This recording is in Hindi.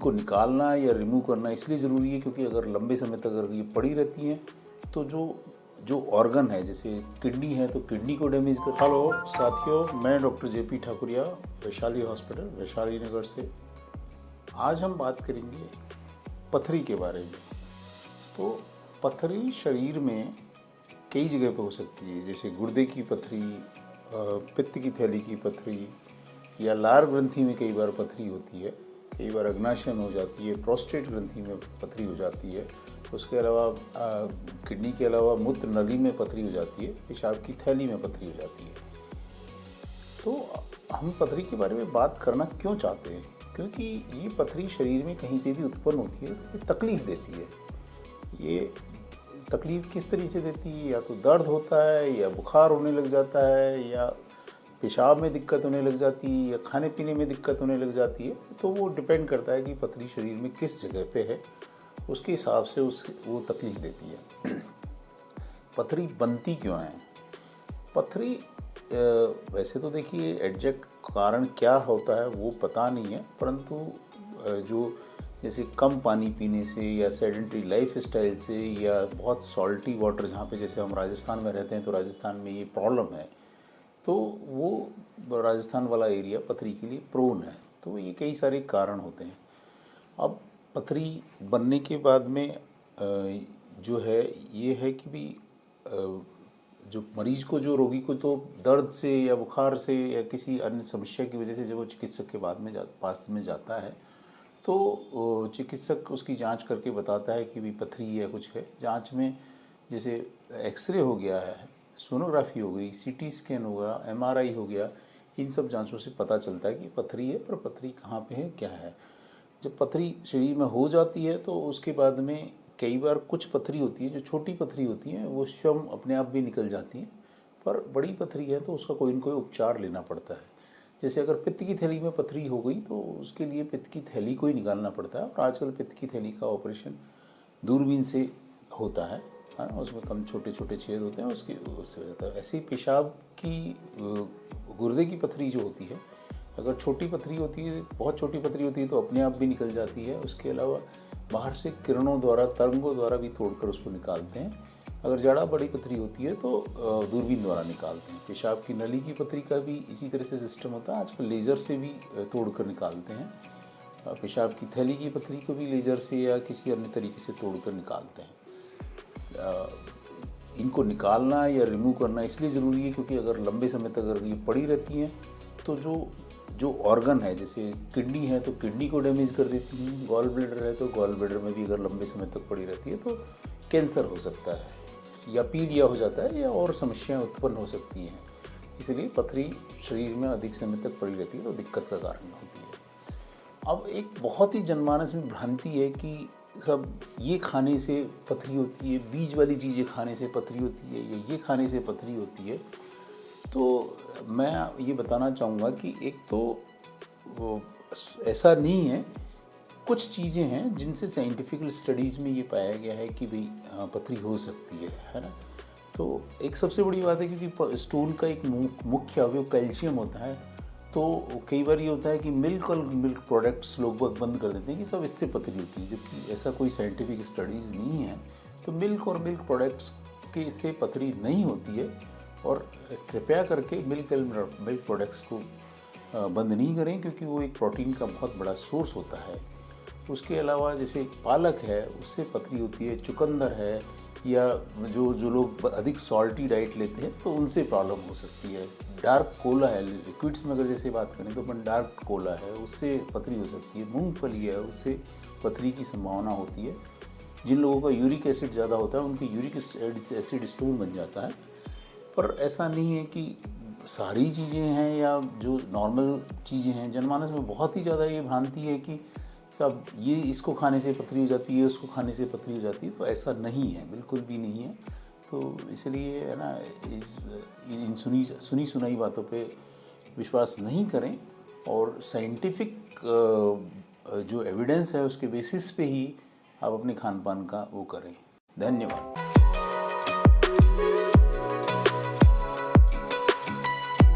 इनको निकालना या रिमूव करना इसलिए ज़रूरी है क्योंकि अगर लंबे समय तक अगर ये पड़ी रहती हैं तो जो ऑर्गन है, जैसे किडनी है तो किडनी को डैमेज कर। हेलो साथियों, मैं doctor JP Thakuria, Vaishali hospital, Vaishali Nagar से। आज हम बात करेंगे पथरी के बारे में। तो पथरी शरीर में कई जगह पर हो सकती है, जैसे गुर्दे की पथरी, पित्त की थैली की पथरी, या लार ग्रंथि में कई बार पथरी होती है, कई बार अग्नाशय में हो जाती है, प्रोस्टेट ग्रंथि में पथरी हो जाती है। उसके अलावा किडनी के अलावा मूत्र नली में पथरी हो जाती है, पेशाब की थैली में पथरी हो जाती है। तो हम पथरी के बारे में बात करना क्यों चाहते हैं? क्योंकि ये पथरी शरीर में कहीं पे भी उत्पन्न होती है तो ये तकलीफ़ देती है। ये तकलीफ़ किस तरीके से देती है? या तो दर्द होता है, या बुखार होने लग जाता है, या पेशाब में दिक्कत होने लग जाती है, या खाने पीने में दिक्कत होने लग जाती है। तो वो डिपेंड करता है कि पथरी शरीर में किस जगह पे है, उसके हिसाब से वो तकलीफ़ देती है। पथरी बनती क्यों है? पथरी वैसे तो देखिए एग्जैक्ट कारण क्या होता है वो पता नहीं है, परंतु जो जैसे कम पानी पीने से, या सेडेंटरी लाइफ स्टाइल से, या बहुत सॉल्टी वाटर, जहाँ पे जैसे हम राजस्थान में रहते हैं तो राजस्थान में ये प्रॉब्लम है, तो वो राजस्थान वाला एरिया पथरी के लिए प्रोन है। तो ये कई सारे कारण होते हैं। अब पथरी बनने के बाद में जो है ये है कि भी जो मरीज को, जो रोगी को, तो दर्द से या बुखार से या किसी अन्य समस्या की वजह से जब वो चिकित्सक के पास में जाता है तो चिकित्सक उसकी जांच करके बताता है कि भी पथरी या कुछ है। जांच में जैसे एक्सरे हो गया है, सोनोग्राफी हो गई, CT स्कैन होगा, MRI हो गया, इन सब जांचों से पता चलता है कि पथरी है, और पथरी कहाँ पे है, क्या है। जब पथरी शरीर में हो जाती है तो उसके बाद में कई बार कुछ पथरी होती है, जो छोटी पथरी होती हैं वो स्वयं अपने आप भी निकल जाती हैं, पर बड़ी पथरी है तो उसका कोई न कोई उपचार लेना पड़ता है। जैसे अगर पित्त की थैली में पथरी हो गई तो उसके लिए पित्त की थैली को ही निकालना पड़ता है, और आजकल पित्त की थैली का ऑपरेशन दूरबीन से होता है ना, उसमें कम छोटे छोटे छेद होते हैं, उससे होता है। ऐसे ही पेशाब की गुर्दे की पथरी जो होती है, अगर छोटी पथरी होती है, बहुत छोटी पथरी होती है तो अपने आप भी निकल जाती है। उसके अलावा बाहर से किरणों द्वारा, तरंगों द्वारा भी तोड़कर उसको निकालते हैं। अगर ज़्यादा बड़ी पथरी होती है तो दूरबीन द्वारा निकालते हैं। पेशाब की नली की पथरी का भी इसी तरह से सिस्टम होता है, आजकल लेज़र से भी तोड़कर निकालते हैं। पेशाब की थैली की पथरी को भी लेज़र से या किसी अन्य तरीके से तोड़कर निकालते हैं। इनको निकालना या रिमूव करना इसलिए ज़रूरी है क्योंकि अगर लंबे समय तक अगर ये पड़ी रहती हैं तो जो ऑर्गन है, जैसे किडनी है तो किडनी को डैमेज कर देती हैं, गॉल ब्लैडर है तो गॉल ब्लैडर में भी अगर लंबे समय तक पड़ी रहती है तो कैंसर हो सकता है, या पीलिया हो जाता है, या और समस्याएं उत्पन्न हो सकती हैं। इसलिए पथरी शरीर में अधिक समय तक पड़ी रहती है तो दिक्कत का कारण होती है। अब एक बहुत ही जनमानस में भ्रांति है कि सब ये खाने से पथरी होती है, बीज वाली चीज़ें खाने से पथरी होती है, या ये खाने से पथरी होती है। तो मैं ये बताना चाहूँगा कि एक तो वो ऐसा नहीं है, कुछ चीज़ें हैं जिनसे साइंटिफिकल स्टडीज़ में ये पाया गया है कि भाई पथरी हो सकती है ना। तो एक सबसे बड़ी बात है क्योंकि स्टूल का एक मुख्य अवयव कैल्शियम होता है, तो कई बार ये होता है कि मिल्क और मिल्क प्रोडक्ट्स लोग बंद कर देते हैं कि सब इससे पथरी होती है, जबकि ऐसा कोई साइंटिफिक स्टडीज़ नहीं है। तो मिल्क और मिल्क प्रोडक्ट्स के से पथरी नहीं होती है, और कृपया करके मिल्क प्रोडक्ट्स को बंद नहीं करें क्योंकि वो एक प्रोटीन का बहुत बड़ा सोर्स होता है। उसके अलावा जैसे पालक है उससे पथरी होती है, चुकंदर है, या जो लोग अधिक सॉल्टी डाइट लेते हैं तो उनसे प्रॉब्लम हो सकती है। डार्क कोला है, लिक्विड्स में अगर जैसे बात करें तो अपन डार्क कोला है उससे पथरी हो सकती है। मूंगफली है उससे पथरी की संभावना होती है। जिन लोगों का यूरिक एसिड ज़्यादा होता है उनकी यूरिक एसिड स्टोन बन जाता है। पर ऐसा नहीं है कि सारी चीज़ें हैं या जो नॉर्मल चीज़ें हैं। जनमानस में बहुत ही ज़्यादा ये भ्रांति है कि सब ये इसको खाने से पथरी हो जाती है, उसको खाने से पथरी हो जाती है, तो ऐसा नहीं है, बिल्कुल भी नहीं है। तो इसलिए है ना, इन सुनी सुनाई बातों पे विश्वास नहीं करें, और साइंटिफिक जो एविडेंस है उसके बेसिस पे ही आप अपने खान पान का वो करें। धन्यवाद।